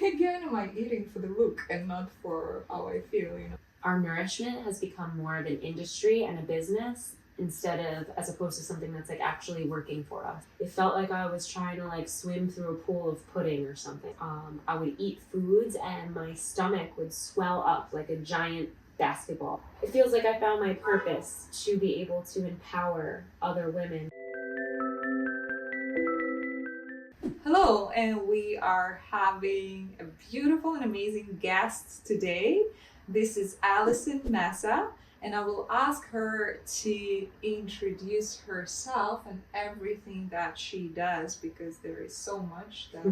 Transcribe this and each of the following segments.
again am I eating for the look and not for how I feel, Our nourishment has become more of an industry and a business as opposed to something that's like actually working for us. It felt like I was trying to like swim through a pool of pudding or something. I would eat foods and my stomach would swell up like a giant basketball. It feels like I found my purpose to be able to empower other women. Hello, and we are having a beautiful and amazing guest today. This is Allison Massa, and I will ask her to introduce herself and everything that she does, because there is so much that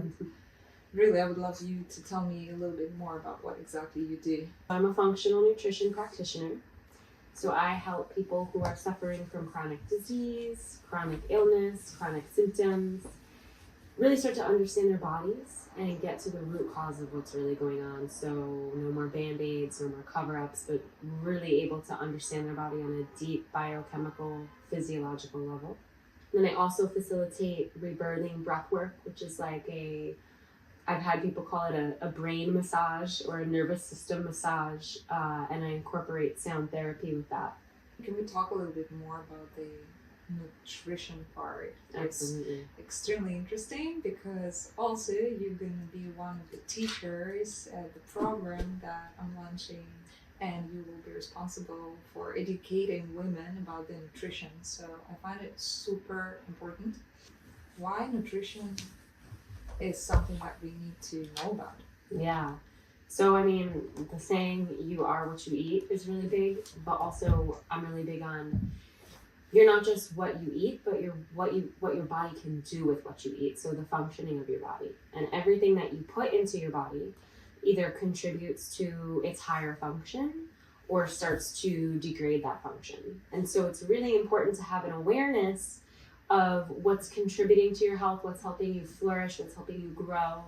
really I would love you to tell me a little bit more about what exactly you do. I'm a functional nutrition practitioner. So I help people who are suffering from chronic disease, chronic illness, chronic symptoms, really start to understand their bodies and get to the root cause of what's really going on. So no more band-aids, no more cover-ups, but really able to understand their body on a deep biochemical, physiological level. And then I also facilitate rebirthing breath work, which is like I've had people call it a brain massage or a nervous system massage, and I incorporate sound therapy with that. Can we talk a little bit more about the nutrition part? Absolutely. It's extremely interesting, because also you're going to be one of the teachers at the program that I'm launching, and you will be responsible for educating women about the nutrition. So I find it super important. Why nutrition is something that we need to know about. Yeah. So, I mean, the saying, you are what you eat, is really big, but also I'm really big on, you're not just what you eat, but you're what your body can do with what you eat. So the functioning of your body, and everything that you put into your body either contributes to its higher function or starts to degrade that function. And so it's really important to have an awareness of what's contributing to your health, what's helping you flourish, what's helping you grow,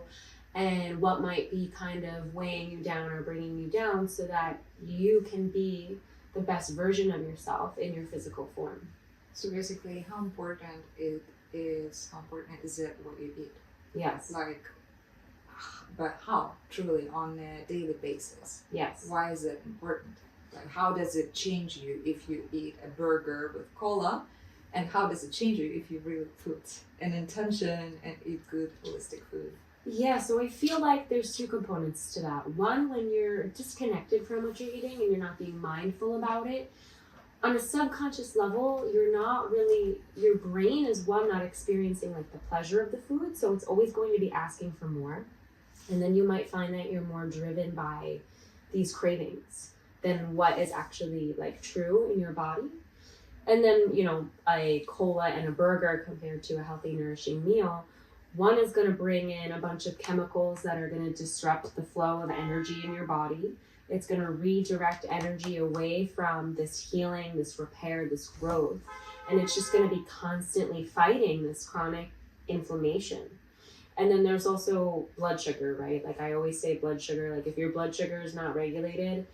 and what might be kind of weighing you down or bringing you down, so that you can be the best version of yourself in your physical form. So basically, how important is it what you eat? Yes. But how, truly, on a daily basis? Yes. Why is it important? Like, how does it change you if you eat a burger with cola? And how does it change you if you really put an intention and eat good holistic food? Yeah, so I feel like there's two components to that. One, when you're disconnected from what you're eating and you're not being mindful about it, on a subconscious level, your brain is not experiencing like the pleasure of the food, so it's always going to be asking for more. And then you might find that you're more driven by these cravings than what is actually like true in your body. And then, a cola and a burger compared to a healthy, nourishing meal, one is going to bring in a bunch of chemicals that are going to disrupt the flow of energy in your body. It's going to redirect energy away from this healing, this repair, this growth. And it's just going to be constantly fighting this chronic inflammation. And then there's also blood sugar, right? Like I always say, blood sugar, like if your blood sugar is not regulated,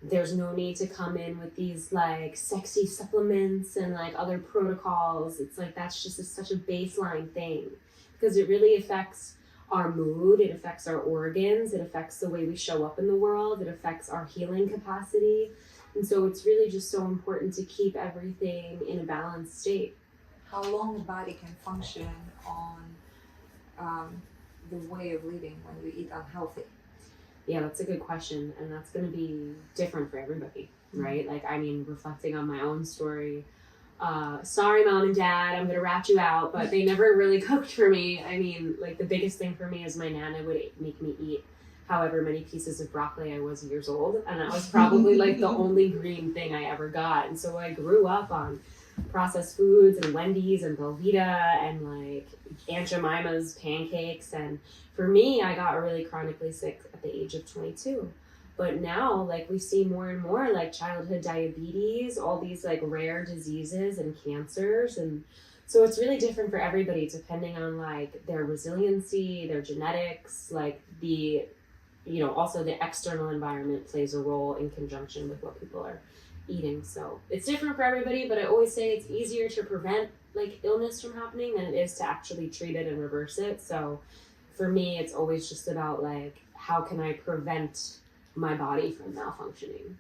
there's no need to come in with these like sexy supplements and like other protocols. It's like that's just such a baseline thing, because it really affects our mood, it affects our organs, it affects the way we show up in the world, it affects our healing capacity. And so it's really just so important to keep everything in a balanced state. How long the body can function on the way of living when you eat unhealthy? Yeah, that's a good question. And that's going to be different for everybody, right? Like, I mean, reflecting on my own story, sorry, Mom and Dad, I'm going to rat you out, but they never really cooked for me. I mean, like the biggest thing for me is my Nana would make me eat however many pieces of broccoli I was years old. And that was probably like the only green thing I ever got. And so I grew up on processed foods and Wendy's and Velveeta and like Aunt Jemima's pancakes. And for me, I got really chronically sick at the age of 22. But now, like, we see more and more like childhood diabetes, all these like rare diseases and cancers. And so it's really different for everybody depending on like their resiliency, their genetics, like also the external environment plays a role in conjunction with what people are eating. So it's different for everybody, but I always say it's easier to prevent like illness from happening than it is to actually treat it and reverse it. So for me, it's always just about like, how can I prevent my body from malfunctioning?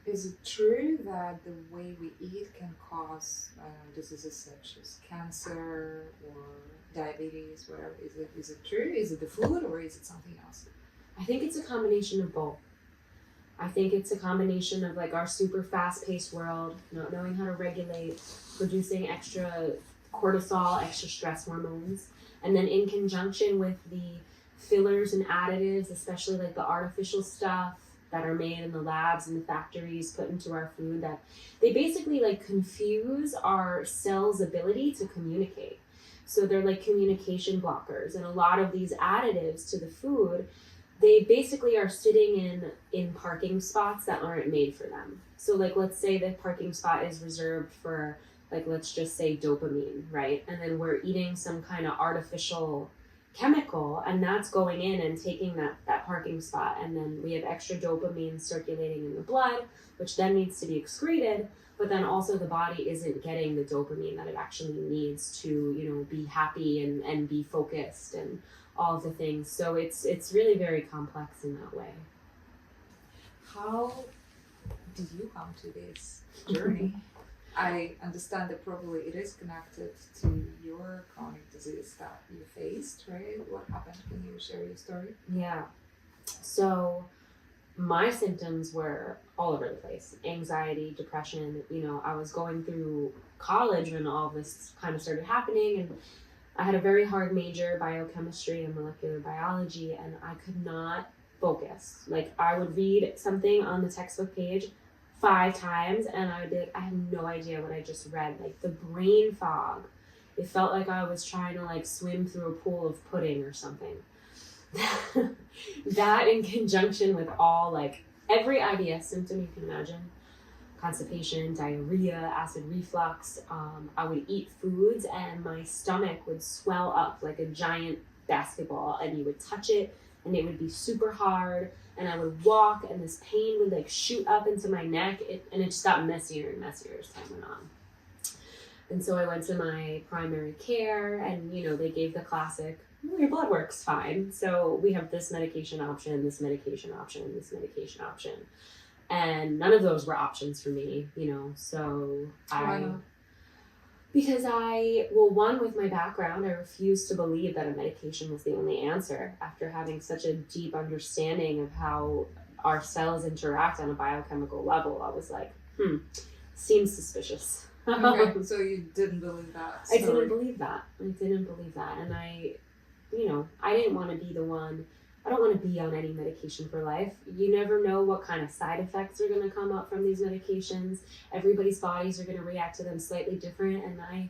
Is it true that the way we eat can cause diseases such as cancer or diabetes, whatever? Is it true? Is it the food or is it something else? I think it's a combination of both. I think it's a combination of like our super fast-paced world, not knowing how to regulate, producing extra cortisol, extra stress hormones, and then in conjunction with the fillers and additives, especially like the artificial stuff that are made in the labs and the factories put into our food, that they basically like confuse our cells' ability to communicate. So they're like communication blockers, and a lot of these additives to the food, they basically are sitting in parking spots that aren't made for them. So like, let's say the parking spot is reserved for like, let's just say dopamine, right? And then we're eating some kind of artificial chemical, and that's going in and taking that parking spot, and then we have extra dopamine circulating in the blood, which then needs to be excreted, but then also the body isn't getting the dopamine that it actually needs to, you know, be happy and be focused and all of the things. So it's really very complex in that way. How did you come to this journey? I understand that probably it is connected to your chronic disease that you faced, right? What happened? Can you share your story? Yeah. So my symptoms were all over the place. Anxiety, depression. You know, I was going through college when all this kind of started happening, and I had a very hard major, biochemistry and molecular biology, and I could not focus. Like, I would read something on the textbook page 5 times and I would be like, I have no idea what I just read. Like, the brain fog, it felt like I was trying to like swim through a pool of pudding or something. That in conjunction with all like every IBS symptom you can imagine, constipation, diarrhea, acid reflux, I would eat foods and my stomach would swell up like a giant basketball, and you would touch it and it would be super hard, and I would walk and this pain would like shoot up into my neck, and it just got messier and messier as time went on. And so I went to my primary care, and you know, they gave the classic, your blood work's fine, so we have this medication option, this medication option, this medication option. And none of those were options for me, you know, so because one, with my background, I refused to believe that a medication was the only answer after having such a deep understanding of how our cells interact on a biochemical level. I was like, seems suspicious. Okay, so you didn't believe that story. I didn't believe that. And I didn't want to be the one. I don't want to be on any medication for life. You never know what kind of side effects are going to come up from these medications. Everybody's bodies are going to react to them slightly different, and I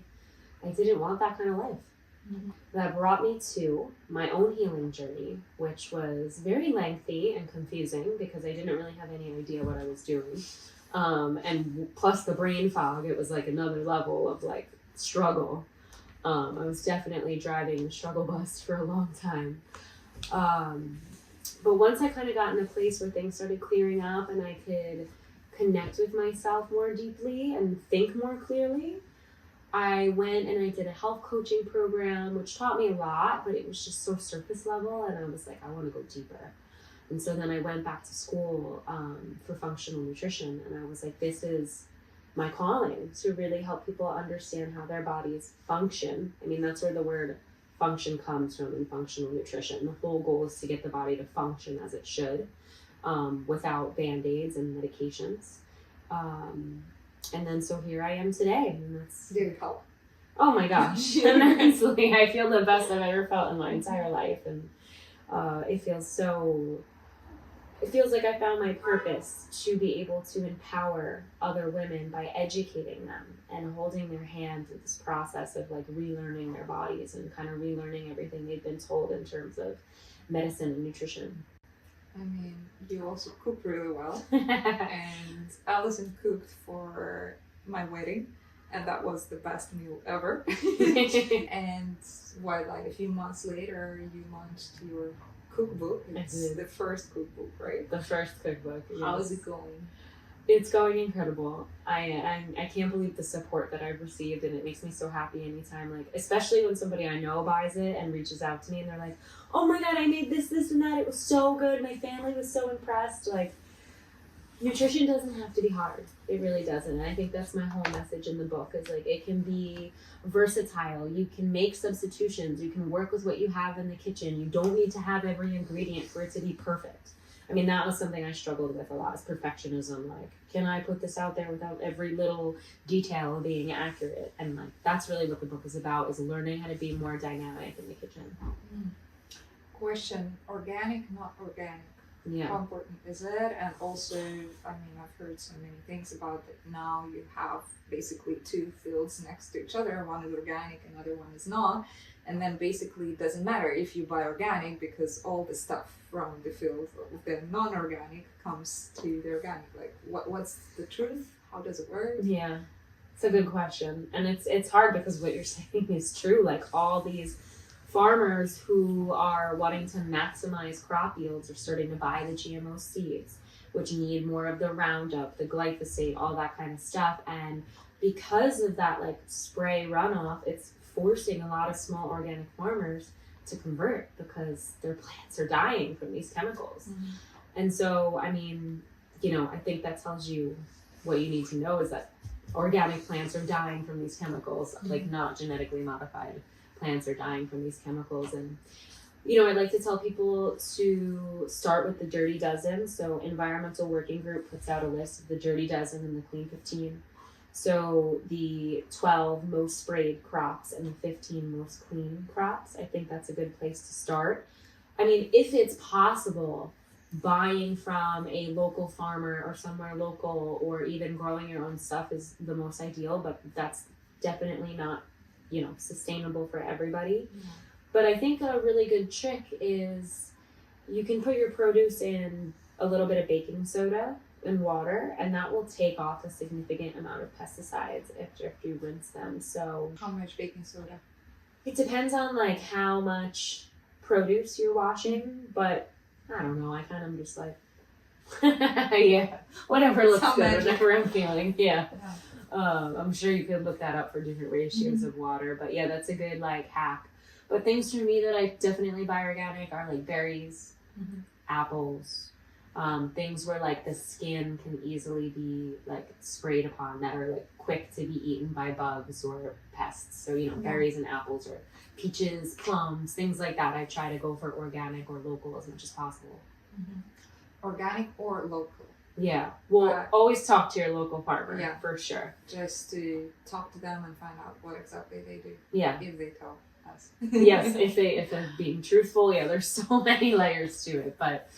didn't want that kind of life. Mm-hmm. That brought me to my own healing journey, which was very lengthy and confusing because I didn't really have any idea what I was doing. And plus the brain fog, it was like another level of like struggle. I was definitely driving the struggle bus for a long time. But once I kind of got in a place where things started clearing up and I could connect with myself more deeply and think more clearly, I went and I did a health coaching program, which taught me a lot, but it was just so surface level, and I was like, I want to go deeper. And so then I went back to school for functional nutrition, and I was like, this is my calling, to really help people understand how their bodies function. I mean, that's where the word function comes from in functional nutrition. The whole goal is to get the body to function as it should, without band-aids and medications. And then so here I am today, and that's... Did it help? Oh my gosh, immensely. I feel the best I've ever felt in my entire life, and it feels like I found my purpose to be able to empower other women by educating them and holding their hand through this process of like relearning their bodies and kind of relearning everything they've been told in terms of medicine and nutrition. I mean, you also cook really well. And Allison cooked for my wedding, and that was the best meal ever. And like a few months later, you launched your cookbook. It's the first cookbook, right? The first cookbook. Yes. How is it going? It's going incredible. I can't believe the support that I've received, and it makes me so happy anytime, like, especially when somebody I know buys it and reaches out to me and they're like, oh my god, I made this, and that. It was so good. My family was so impressed. Like, nutrition doesn't have to be hard. It really doesn't. And I think that's my whole message in the book is like it can be versatile. You can make substitutions. You can work with what you have in the kitchen. You don't need to have every ingredient for it to be perfect. I mean, that was something I struggled with a lot is perfectionism. Like, can I put this out there without every little detail being accurate? And like, that's really what the book is about, is learning how to be more dynamic in the kitchen. Question, organic, not organic. Yeah. How important is it? And also, I mean, I've heard so many things about it. Now you have basically two fields next to each other. One is organic, another one is not. And then basically it doesn't matter if you buy organic because all the stuff from the field of the non-organic comes to the organic. Like, what's the truth? How does it work? Yeah, it's a good question. And it's hard because what you're saying is true. Like, all these farmers who are wanting to maximize crop yields are starting to buy the GMO seeds, which need more of the Roundup, the glyphosate, all that kind of stuff. And because of that, like, spray runoff, it's forcing a lot of small organic farmers to convert because their plants are dying from these chemicals. And so, I mean, you know, I think that tells you what you need to know is that organic plants are dying from these chemicals, like not genetically modified plants are dying from these chemicals. And, you know, I like to tell people to start with the Dirty Dozen. So Environmental Working Group puts out a list of the Dirty Dozen and the Clean 15. So the 12 most sprayed crops and the 15 most clean crops. I think that's a good place to start. I mean, if it's possible, buying from a local farmer or somewhere local, or even growing your own stuff is the most ideal, but that's definitely not, you know, sustainable for everybody. But I think a really good trick is you can put your produce in a little bit of baking soda and water, and that will take off a significant amount of pesticides after you rinse them. So How much baking soda? it depends on like how much produce you're washing, but I don't know, I kind of just like yeah, whatever looks How good, much? whatever I'm feeling. Yeah. I'm sure you could look that up for different ratios of water, but yeah, that's a good like hack. But things for me that I definitely buy organic are like berries, apples, things where like the skin can easily be like sprayed upon that are like quick to be eaten by bugs or pests. So, you know, berries and apples, or peaches, plums, things like that. I try to go for organic or local as much as possible. Organic or local? Yeah, well, always talk to your local farmer, for sure. Just to talk to them and find out what exactly they do. Yeah. If they tell us. Yes, if they're being truthful, there's so many layers to it, but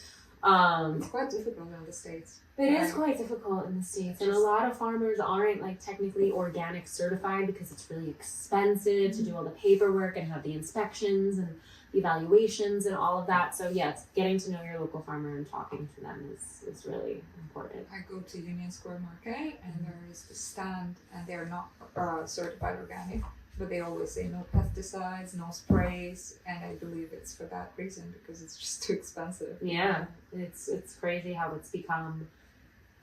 it's quite difficult in the States. It is quite difficult in the States, and a lot of farmers aren't like technically organic certified because it's really expensive to do all the paperwork and have the inspections and evaluations and all of that. So yeah, it's getting to know your local farmer and talking to them is really important. I go to Union Square Market and there is a stand, and they're not certified organic, but they always say no pesticides, no sprays, and I believe it's for that reason, because it's just too expensive. Yeah, it's crazy how it's become,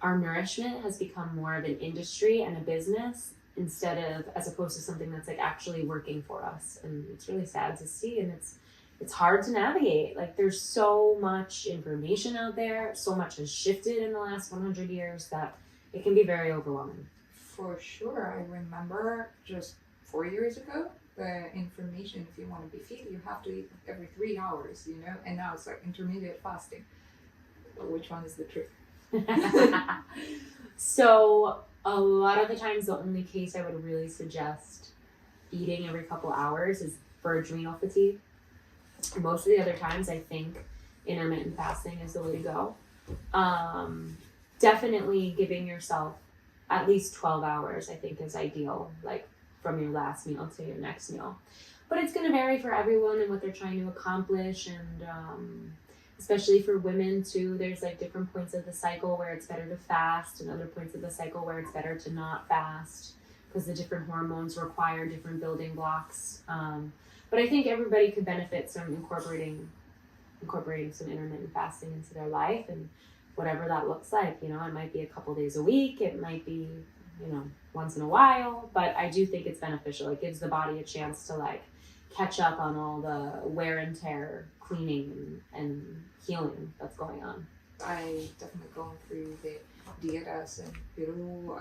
our nourishment has become more of an industry and a business instead of, as opposed to something that's like actually working for us. And it's really sad to see, and it's hard to navigate. Like, there's so much information out there, so much has shifted in the last 100 years that it can be very overwhelming. For sure. I remember just 4 years ago, the information, if you want to be fit, you have to eat every 3 hours, you know, and now it's like intermediate fasting. But which one is the truth? So a lot of the times, the only case I would really suggest eating every couple hours is for adrenal fatigue. Most of the other times, I think intermittent fasting is the way to go. Definitely giving yourself at least 12 hours, I think, is ideal, like from your last meal to your next meal. But it's going to vary for everyone and what they're trying to accomplish, and especially for women too, there's like different points of the cycle where it's better to fast, and other points of the cycle where it's better to not fast, because the different hormones require different building blocks. But I think everybody could benefit from incorporating some intermittent fasting into their life. And whatever that looks like. You know, it might be a couple days a week, it might be, you know, once in a while, but I do think it's beneficial. It gives the body a chance to like catch up on all the wear and tear, cleaning and healing that's going on. I definitely going through the dietas in Peru.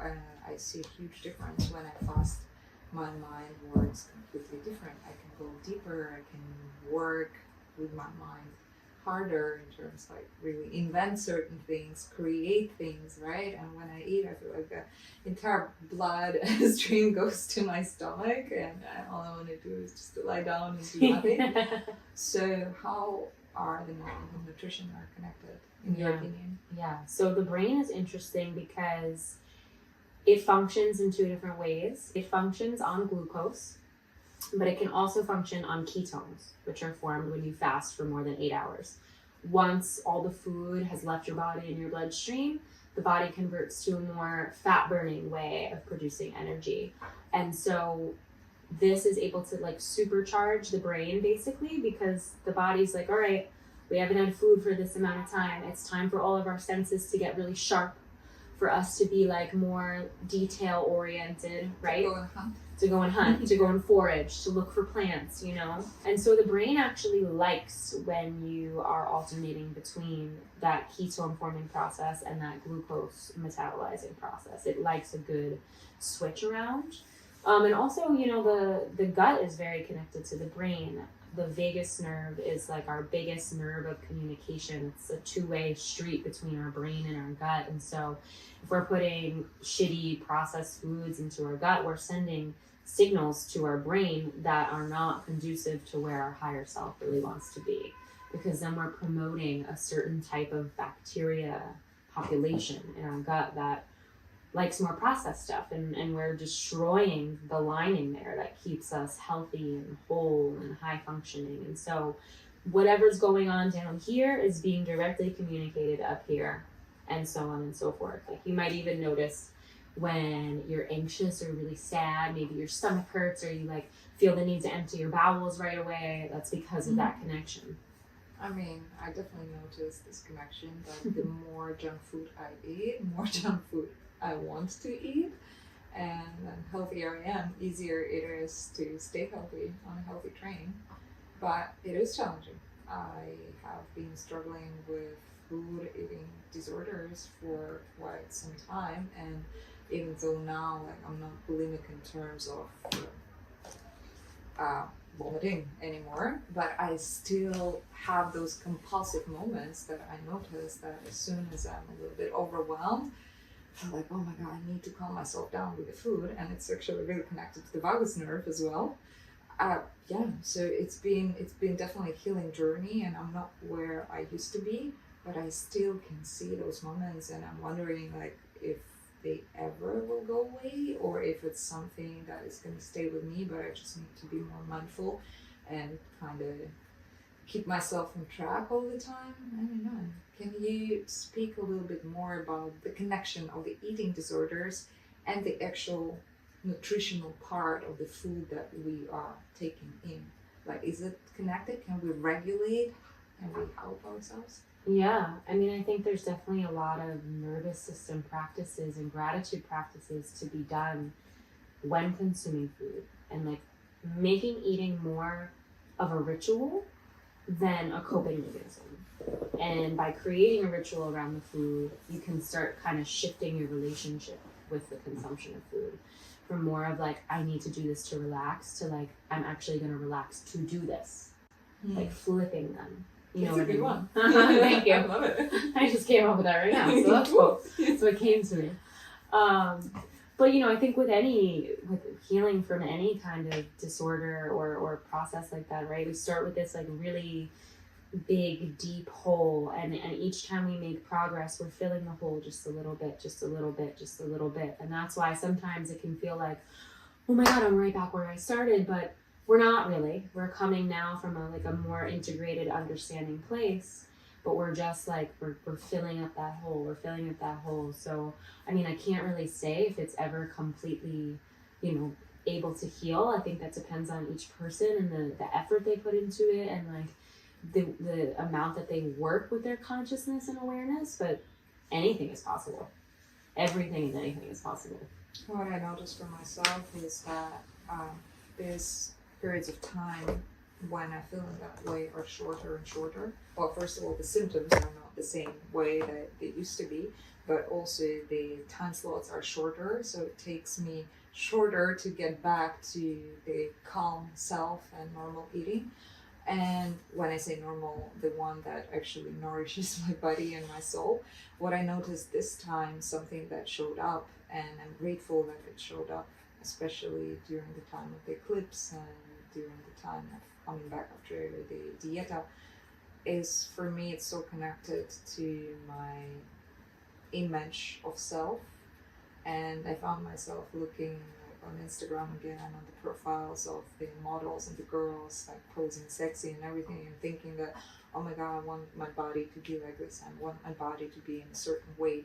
I see a huge difference when I fast. My mind works completely different. I can go deeper. I can work with my mind harder in terms like really invent certain things, create things, right? And when I eat, I feel like the entire blood stream goes to my stomach, and all I want to do is just to lie down and do nothing. So how are the mind and nutrition are connected, in your opinion? Yeah. So the brain is interesting because it functions in two different ways. It functions on glucose, but it can also function on ketones, which are formed when you fast for more than 8 hours. Once all the food has left your body and your bloodstream, the body converts to a more fat-burning way of producing energy. And so this is able to like supercharge the brain basically, because the body's like, all right, we haven't had food for this amount of time. It's time for all of our senses to get really sharp, for us to be like more detail oriented, right? To go and hunt, to go and forage, to look for plants, you know? And so the brain actually likes when you are alternating between that ketone forming process and that glucose metabolizing process. It likes a good switch around. And also, you know, the gut is very connected to the brain. The vagus nerve is like our biggest nerve of communication. It's a two-way street between our brain and our gut. And so if we're putting shitty processed foods into our gut, we're sending signals to our brain that are not conducive to where our higher self really wants to be, because then we're promoting a certain type of bacteria population in our gut that likes more processed stuff, and we're destroying the lining there that keeps us healthy and whole and high functioning. And so whatever's going on down here is being directly communicated up here, and so on and so forth. Like you might even notice when you're anxious or really sad, maybe your stomach hurts, or you like feel the need to empty your bowels right away. That's because of that connection. I mean, I definitely noticed this connection that the more junk food I eat, more junk food I want to eat, and the healthier I am, easier it is to stay healthy on a healthy train. But it is challenging. I have been struggling with food eating disorders for quite some time, and even though now like I'm not bulimic in terms of vomiting anymore, but I still have those compulsive moments that I notice that as soon as I'm a little bit overwhelmed, I'm like, oh my God, I need to calm myself down with the food. And it's actually really connected to the vagus nerve as well. So it's been definitely a healing journey, and I'm not where I used to be, but I still can see those moments, and I'm wondering like if they ever will go away, or if it's something that is going to stay with me, but I just need to be more mindful and kind of keep myself on track all the time. I don't know. Can you speak a little bit more about the connection of the eating disorders and the actual nutritional part of the food that we are taking in? Like, is it connected? Can we regulate? Can we help ourselves? Yeah, I mean, I think there's definitely a lot of nervous system practices and gratitude practices to be done when consuming food, and like making eating more of a ritual than a coping mechanism. And by creating a ritual around the food, you can start kind of shifting your relationship with the consumption of food from more of like, I need to do this to relax, to like, I'm actually going to relax to do this. Like flipping them. You know, that's a good one. Thank you. I love it. I just came up with that right now, so that's cool. So it came to me. But you know, I think with healing from any kind of disorder or process like that, right? We start with this like really big, deep hole, and each time we make progress, we're filling the hole just a little bit, just a little bit, just a little bit. And that's why sometimes it can feel like, oh my God, I'm right back where I started, but we're not really. We're coming now from a more integrated understanding place, but we're just like, we're filling up that hole. We're filling up that hole. So, I mean, I can't really say if it's ever completely, able to heal. I think that depends on each person and the effort they put into it, and like the amount that they work with their consciousness and awareness. But anything is possible. Everything and anything is possible. What I noticed for myself is that there's periods of time when I feel in that way are shorter and shorter. Well, first of all, the symptoms are not the same way that they used to be, but also the time slots are shorter, so it takes me shorter to get back to the calm self and normal eating. And when I say normal, the one that actually nourishes my body and my soul, what I noticed this time, something that showed up, and I'm grateful that it showed up, especially during the time of the eclipse and during the time of coming back after the dieta, is for me it's so connected to my image of self. And I found myself looking on Instagram again on the profiles of the models and the girls like posing sexy and everything, and thinking that, oh my god, I want my body to be like this, I want my body to be in a certain way.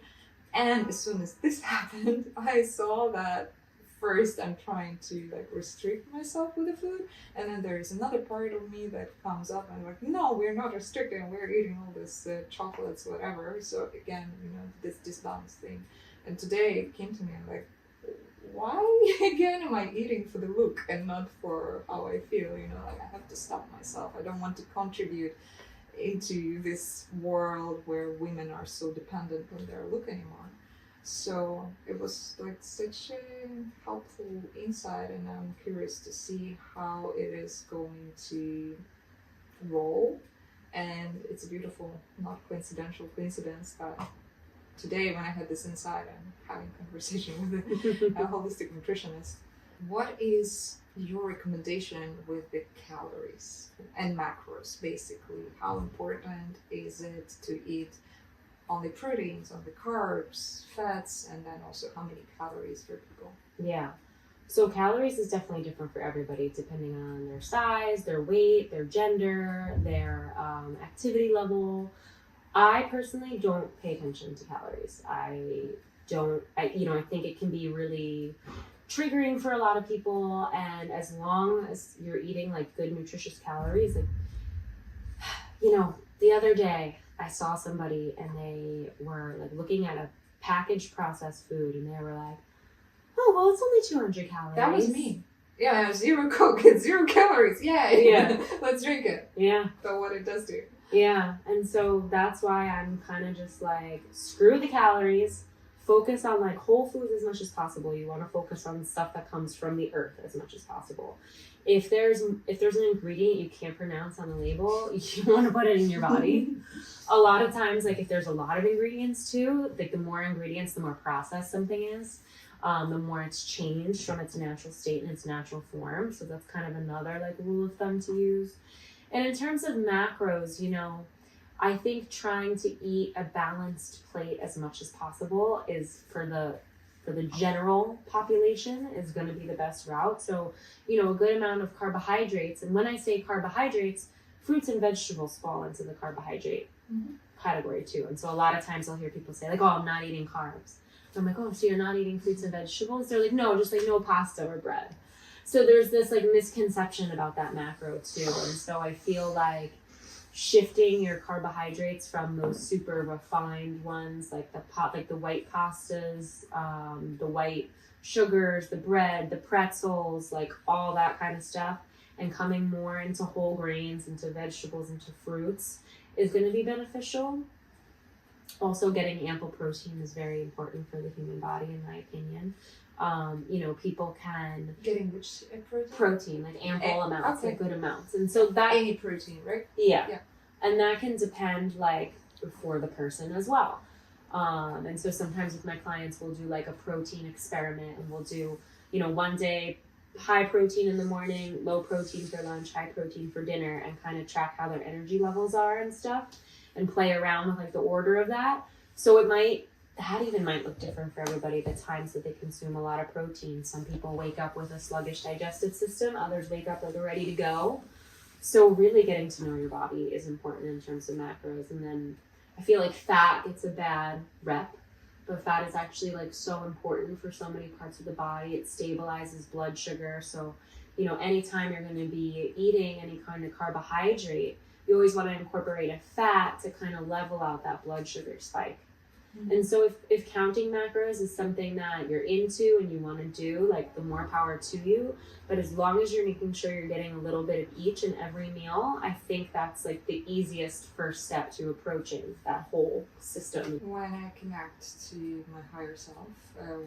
And as soon as this happened, I saw that first I'm trying to like restrict myself with the food, and then there's another part of me that comes up and I'm like, no, we're not restricting, we're eating all this chocolates, whatever. So again, this disbalance thing. And today it came to me, I'm like, why again am I eating for the look and not for how I feel? Like I have to stop myself. I don't want to contribute into this world where women are so dependent on their look anymore. So it was like such a helpful insight, and I'm curious to see how it is going to roll. And it's a beautiful, not coincidental coincidence that today when I had this insight, I'm having a conversation with a holistic nutritionist. What is your recommendation with the calories and macros, basically? How important is it to eat only proteins, only carbs, fats, and then also how many calories for people? Yeah. So calories is definitely different for everybody depending on their size, their weight, their gender, their activity level. I personally don't pay attention to calories. I think it can be really triggering for a lot of people, and as long as you're eating like good nutritious calories, like, the other day I saw somebody and they were like looking at a packaged processed food and they were like, oh, well, it's only 200 calories. That was me. Yeah, 0 Coke, it's 0 calories. Yeah. Let's drink it. Yeah. But what it does do. Yeah, and so that's why I'm kind of just like, screw the calories, focus on like whole foods as much as possible. You want to focus on stuff that comes from the earth as much as possible. If there's an ingredient you can't pronounce on the label, you want to put it in your body. A lot of times, like if there's a lot of ingredients too, like the more ingredients, the more processed something is. The more it's changed from its natural state and its natural form. So that's kind of another like rule of thumb to use. And in terms of macros, I think trying to eat a balanced plate as much as possible is for the general population is going to be the best route. So, a good amount of carbohydrates. And when I say carbohydrates, fruits and vegetables fall into the carbohydrate category too. And so a lot of times I'll hear people say like, oh, I'm not eating carbs. I'm like, oh, so you're not eating fruits and vegetables? They're like, no, just like no pasta or bread. So there's this like misconception about that macro too. And so I feel like shifting your carbohydrates from those super refined ones, like the white pastas, the white sugars, the bread, the pretzels, like all that kind of stuff, and coming more into whole grains, into vegetables, into fruits is going to be beneficial. Also, getting ample protein is very important for the human body, in my opinion. People can getting which protein, like ample amounts, like good amounts, and so that any protein, right? Yeah, and that can depend like for the person as well. And so sometimes with my clients, we'll do like a protein experiment, and we'll do one day high protein in the morning, low protein for lunch, high protein for dinner, and kind of track how their energy levels are and stuff, and play around with like the order of that. So that even might look different for everybody, the times that they consume a lot of protein. Some people wake up with a sluggish digestive system, others wake up like they're ready to go. So really getting to know your body is important in terms of macros. And then I feel like fat gets a bad rep, but fat is actually like so important for so many parts of the body. It stabilizes blood sugar. So, anytime you're going to be eating any kind of carbohydrate, you always want to incorporate a fat to kind of level out that blood sugar spike. And so if counting macros is something that you're into and you want to do, like, the more power to you. But as long as you're making sure you're getting a little bit of each in every meal, I think that's like the easiest first step to approaching that whole system. When I connect to my higher self,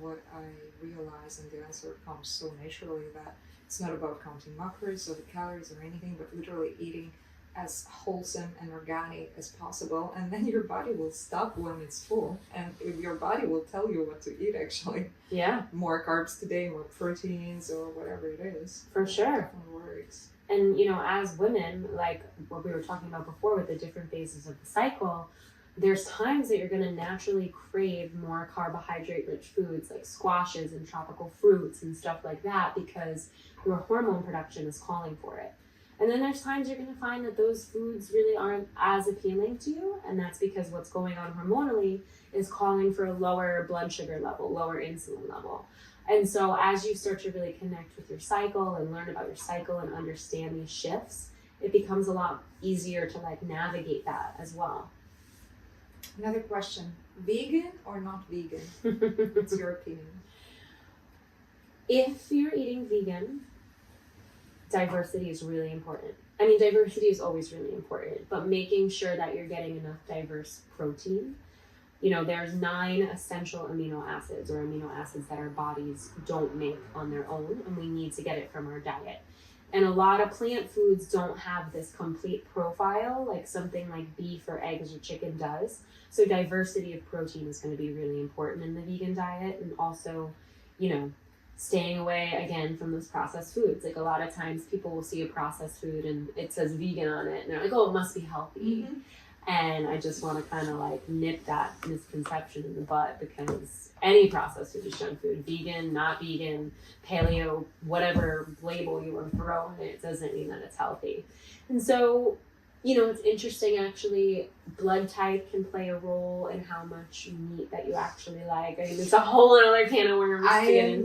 what I realize, and the answer comes so naturally, that it's not about counting macros or the calories or anything, but literally eating as wholesome and organic as possible, and then your body will stop when it's full, and your body will tell you what to eat actually. Yeah. More carbs today, more proteins, or whatever it is. For sure. It definitely works. And, you know, as women, like what we were talking about before with the different phases of the cycle, there's times that you're going to naturally crave more carbohydrate-rich foods like squashes and tropical fruits and stuff like that because your hormone production is calling for it. And then there's times you're going to find that those foods really aren't as appealing to you, and that's because what's going on hormonally is calling for a lower blood sugar level, lower insulin level. And so as you start to really connect with your cycle and learn about your cycle and understand these shifts, it becomes a lot easier to like navigate that as well. Another question, vegan or not vegan? What's your opinion? If you're eating vegan, diversity is really important. I mean, diversity is always really important, but making sure that you're getting enough diverse protein. You know, there's 9 essential amino acids or amino acids that our bodies don't make on their own, and we need to get it from our diet. And a lot of plant foods don't have this complete profile like something like beef or eggs or chicken does. So diversity of protein is going to be really important in the vegan diet, and also, you know, staying away again from those processed foods. Like a lot of times people will see a processed food and it says vegan on it and they're like, oh, it must be healthy. Mm-hmm. And I just want to kind of like nip that misconception in the bud, because any processed food is junk food. Vegan, not vegan, paleo, whatever label you want to throw on it doesn't mean that it's healthy. And so, you know, it's interesting actually, blood type can play a role in how much meat that you actually like. I mean, it's a whole other can of worms.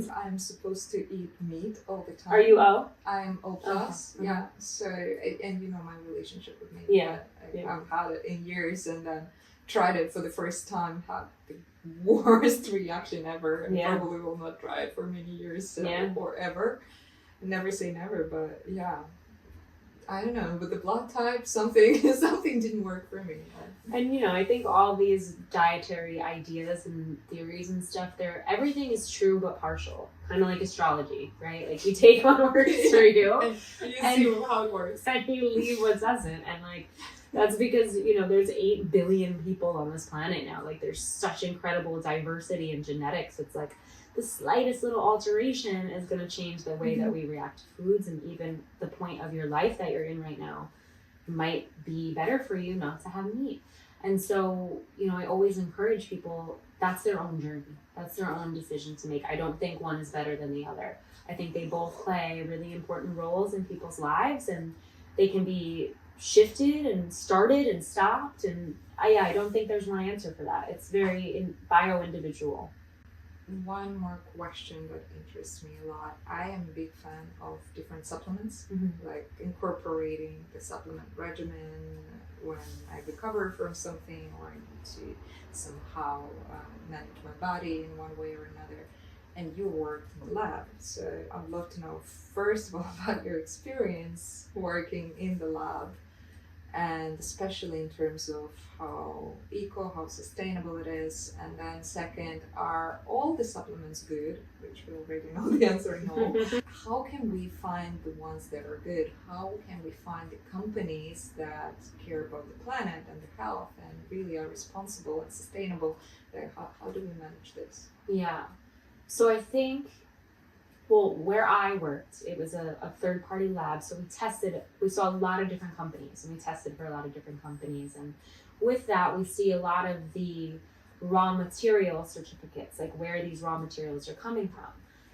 I'm supposed to eat meat all the time. Are you O? I'm O+. Okay. Yeah. So, and you know my relationship with meat. Yeah. I've had it in years, and then tried it for the first time, had the worst reaction ever, and probably will not try it for many years or ever. Never say never, but yeah. I don't know, but the blood type, something didn't work for me. And you know, I think all these dietary ideas and theories and stuff, everything is true but partial. Kind of like astrology, right? Like you take what works for you, and you see how it works, and you leave what doesn't. And like that's because, you know, there's 8 billion people on this planet now. Like there's such incredible diversity in genetics. It's like the slightest little alteration is going to change the way that we react to foods, and even the point of your life that you're in right now might be better for you not to have meat. And so, you know, I always encourage people, that's their own journey. That's their own decision to make. I don't think one is better than the other. I think they both play really important roles in people's lives, and they can be shifted and started and stopped. And I don't think there's one answer for that. It's very bio-individual. One more question that interests me a lot. I am a big fan of different supplements, like incorporating the supplement regimen when I recover from something, or I need to somehow manage my body in one way or another. And you worked in the lab, so I'd love to know first of all about your experience working in the lab, and especially in terms of how how sustainable it is. And then second, are all the supplements good? Which we already know the answer no. How can we find the ones that are good? How can we find the companies that care about the planet and the health and really are responsible and sustainable? How do we manage this? Yeah. So I think, well, where I worked, it was a third-party lab, so we saw a lot of different companies, and we tested for a lot of different companies, and with that, we see a lot of the raw material certificates, like where these raw materials are coming from.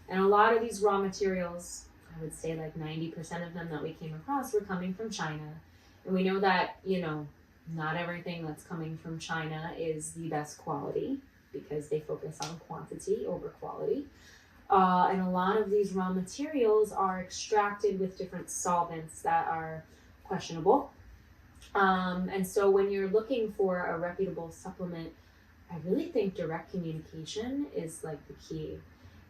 And a lot of these raw materials, I would say like 90% of them that we came across were coming from China. And we know that, you know, not everything that's coming from China is the best quality, because they focus on quantity over quality. And a lot of these raw materials are extracted with different solvents that are questionable. And so when you're looking for a reputable supplement, I really think direct communication is like the key.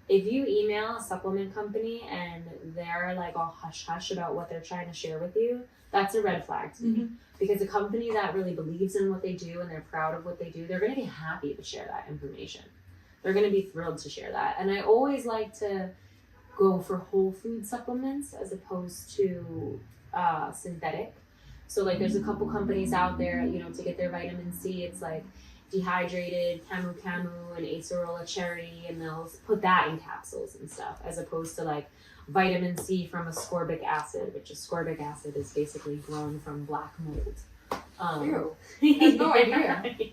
If you email a supplement company and they're like all hush hush about what they're trying to share with you, that's a red flag to me. Because a company that really believes in what they do and they're proud of what they do, they're going to be happy to share that information. They're going to be thrilled to share that. And I always like to go for whole food supplements as opposed to synthetic. So like there's a couple companies out there, you know, to get their vitamin C, it's like dehydrated camu camu and acerola cherry, and they'll put that in capsules and stuff, as opposed to like vitamin C from ascorbic acid, which ascorbic acid is basically grown from black mold. Ew. I had no idea.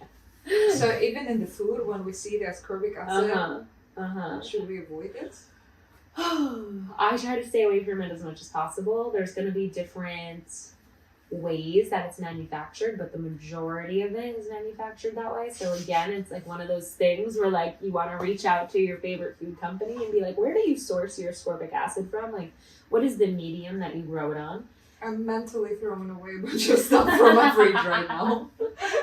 Yeah. So even in the food, when we see the ascorbic acid, should we avoid it? I try to stay away from it as much as possible. There's going to be different ways that it's manufactured, but the majority of it is manufactured that way. So again, it's like one of those things where like you want to reach out to your favorite food company and be like, where do you source your ascorbic acid from? Like, what is the medium that you grow it on? I'm mentally throwing away a bunch of stuff from my fridge right now.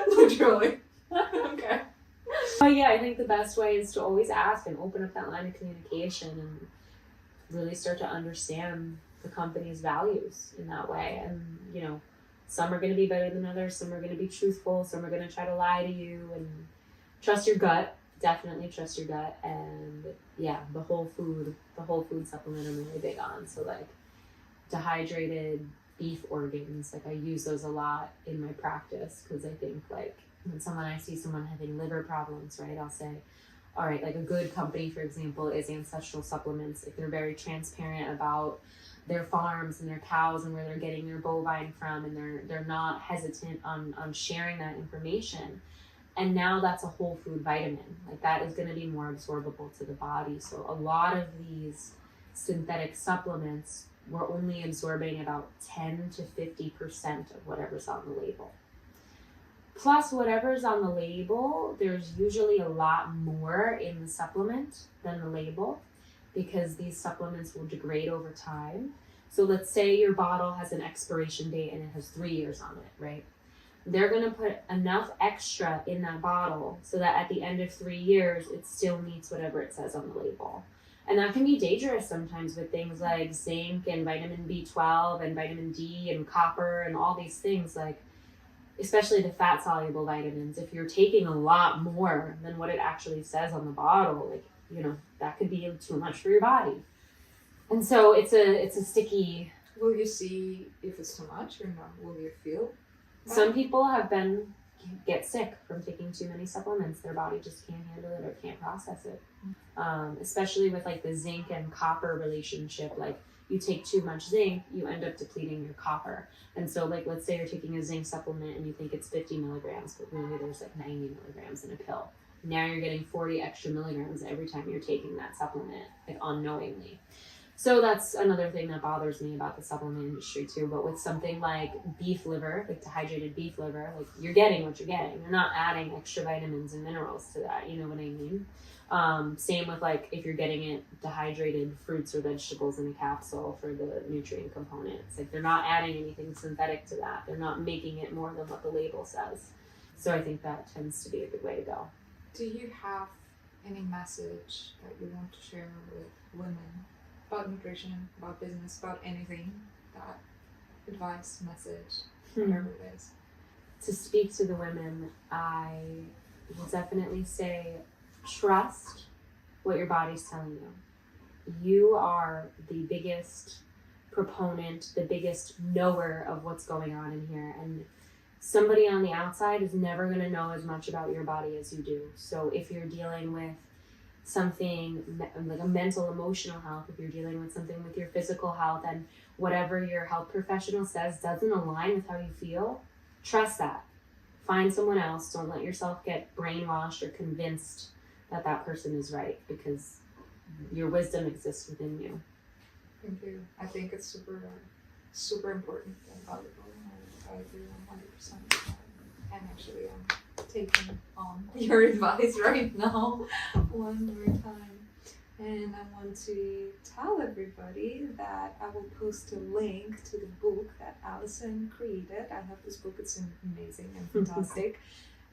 Literally. Okay. But yeah, I think the best way is to always ask and open up that line of communication and really start to understand the company's values in that way. And, you know, some are going to be better than others. Some are going to be truthful. Some are going to try to lie to you. And trust your gut. Definitely trust your gut. And yeah, the whole food supplement I'm really big on. So like dehydrated beef organs, like I use those a lot in my practice, because I think like when I see someone having liver problems, right, I'll say, all right, like a good company, for example, is Ancestral Supplements. Like they're very transparent about their farms and their cows and where they're getting their bovine from, and they're not hesitant on sharing that information. And now that's a whole food vitamin. Like that is going to be more absorbable to the body. So a lot of these synthetic supplements, we're only absorbing about 10 to 50% of whatever's on the label. Plus, whatever's on the label, there's usually a lot more in the supplement than the label, because these supplements will degrade over time. So let's say your bottle has an expiration date and it has 3 years on it, right? They're going to put enough extra in that bottle so that at the end of 3 years, it still meets whatever it says on the label. And that can be dangerous sometimes with things like zinc and vitamin B12 and vitamin D and copper and all these things, like especially the fat soluble vitamins. If you're taking a lot more than what it actually says on the bottle, like, you know, that could be too much for your body. And so it's a sticky. Will you see if it's too much or not? Will you feel? Some people get sick from taking too many supplements. Their body just can't handle it or can't process it. Especially with like the zinc and copper relationship. Like you take too much zinc, you end up depleting your copper. And so like, let's say you're taking a zinc supplement and you think it's 50 milligrams, but really there's like 90 milligrams in a pill. Now you're getting 40 extra milligrams every time you're taking that supplement, like unknowingly. So that's another thing that bothers me about the supplement industry too. But with something like beef liver, like dehydrated beef liver, like you're getting what you're getting. You're not adding extra vitamins and minerals to that. You know what I mean? Same with like if you're getting it dehydrated fruits or vegetables in a capsule for the nutrient components. Like they're not adding anything synthetic to that. They're not making it more than what the label says. So I think that tends to be a good way to go. Do you have any message that you want to share with women about nutrition, about business, about anything, that advice, message, whatever it is? To speak to the women, I will definitely say trust what your body's telling you. You are the biggest proponent, the biggest knower of what's going on in here. And somebody on the outside is never going to know as much about your body as you do. So if you're dealing with something like a mental, emotional health, if you're dealing with something with your physical health and whatever your health professional says doesn't align with how you feel, trust that. Find someone else. Don't let yourself get brainwashed or convinced that that person is right, because your wisdom exists within you. Thank you. I think it's super, super important and valuable. I agree 100%. And actually, I'm taking on your advice right now one more time. And I want to tell everybody that I will post a link to the book that Allison created. I have this book, it's amazing and fantastic.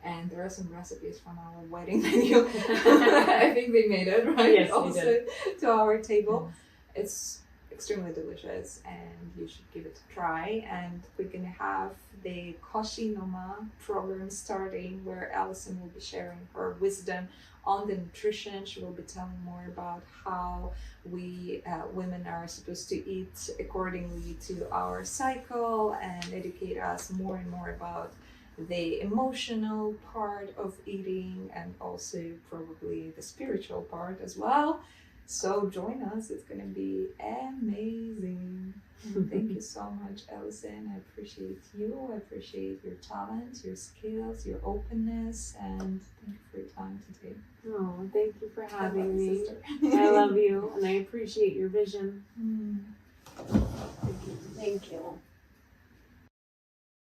And there are some recipes from our wedding menu. I think they made it, right? Yes, they also did. to our table. It's extremely delicious and you should give it a try. And we're gonna have the Koshi Noma program starting where Allison will be sharing her wisdom on the nutrition. She will be telling more about how we women are supposed to eat accordingly to our cycle and educate us more and more about the emotional part of eating and also probably the spiritual part as well. So join us, it's going to be amazing. And thank you so much, Allison. I appreciate you. I appreciate your talent, your skills, your openness, and thank you for your time today. Oh, thank you for having me. Sister. I love you and I appreciate your vision. Mm. Thank you.